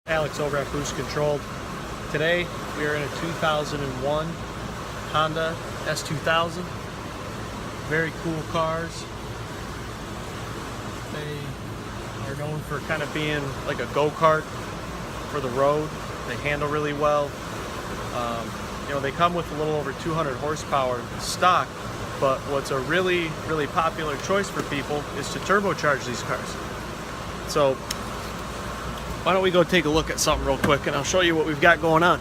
Alex over at Boost Controlled. Today we are in a 2001 Honda S2000. Very cool cars. They are known for kind of being like a go-kart for the road. They handle really well. You know, they come with a little over 200 horsepower stock, but what's a really popular choice for people is to turbocharge these cars. So why don't we go take a look at something real quick and I'll show you what we've got going on.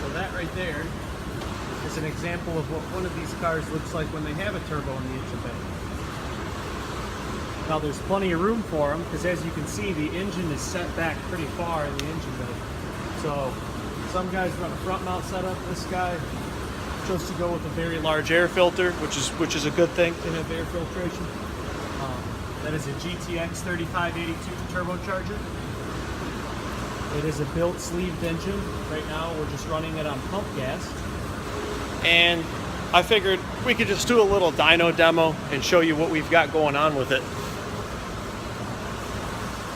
So that right there is an example of what one of these cars looks like when they have a turbo in the engine bay. Now there's plenty of room for them because, as you can see, the engine is set back pretty far in the engine bay. So some guys run a front mount setup. This guy chose to go with a very large air filter, which is a good thing to have air filtration. That is a GTX 3582 turbocharger. It is a built sleeved engine. Right now we're just running it on pump gas. And I figured we could just do a little dyno demo and show you what we've got going on with it.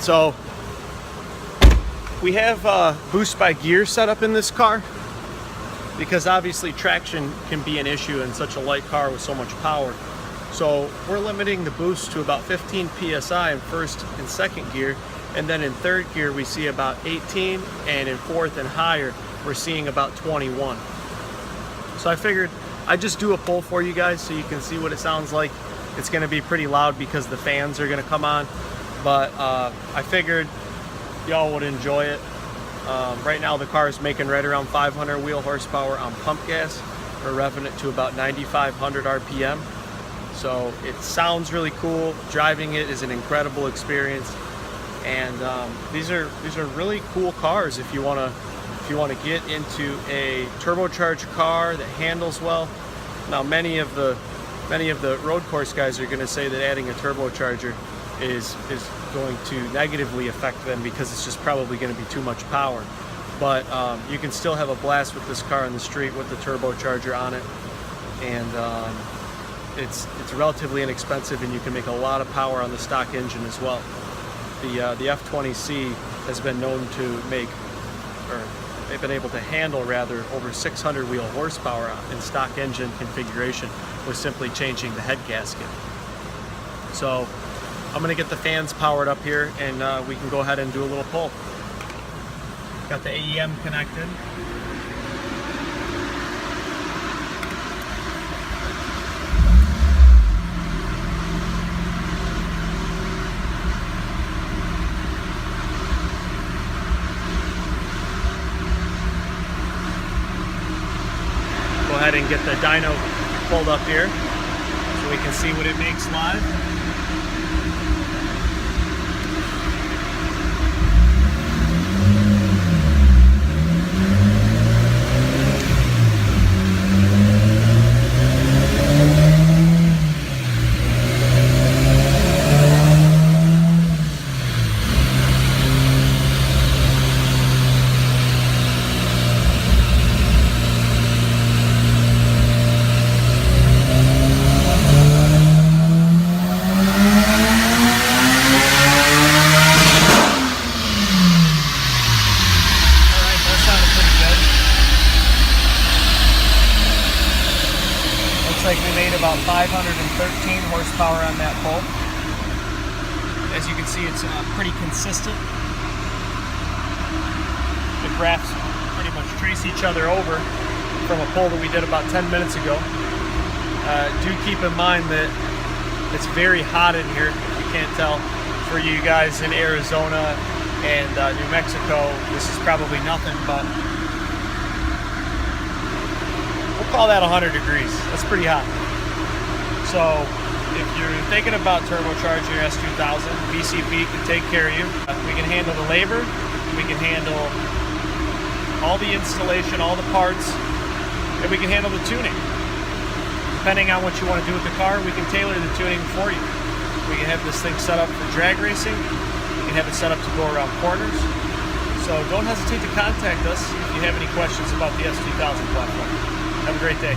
So we have boost by gear set up in this car because obviously traction can be an issue in such a light car with so much power. So we're limiting the boost to about 15 psi in first and second gear, and then in third gear we see about 18, and in fourth and higher we're seeing about 21. So I figured I'd just do a pull for you guys so you can see what it sounds like. It's going to be pretty loud because the fans are going to come on, but I figured y'all would enjoy it. Right now the car is making right around 500 wheel horsepower on pump gas. We're revving it to about 9,500 RPM. So it sounds really cool. Driving it is an incredible experience, and these are really cool cars if you want to get into a turbocharged car that handles well. Now many of the road course guys are going to say that adding a turbocharger is going to negatively affect them because it's just probably going to be too much power. But you can still have a blast with this car on the street with the turbocharger on it, and it's relatively inexpensive, and you can make a lot of power on the stock engine as well. The F20C has been known to make, or they've been able to handle rather, over 600 wheel horsepower in stock engine configuration with simply changing the head gasket. So I'm going to get the fans powered up here, and we can go ahead and do a little pull. Got the AEM connected. Go ahead and get the dyno pulled up here so we can see what it makes live. Like we made about 513 horsepower on that pull. As you can see, it's pretty consistent. The graphs pretty much trace each other over from a pull that we did about 10 minutes ago. Do keep in mind that it's very hot in here. If you can't tell, for you guys in Arizona and New Mexico, this is probably nothing, but we'll call that 100 degrees. That's pretty hot. So if you're thinking about turbocharging your S2000, BCP can take care of you. We can handle the labor, we can handle all the installation, all the parts, and we can handle the tuning. Depending on what you want to do with the car, we can tailor the tuning for you. We can have this thing set up for drag racing. We can have it set up to go around corners. So don't hesitate to contact us if you have any questions about the S2000 platform. Have a great day.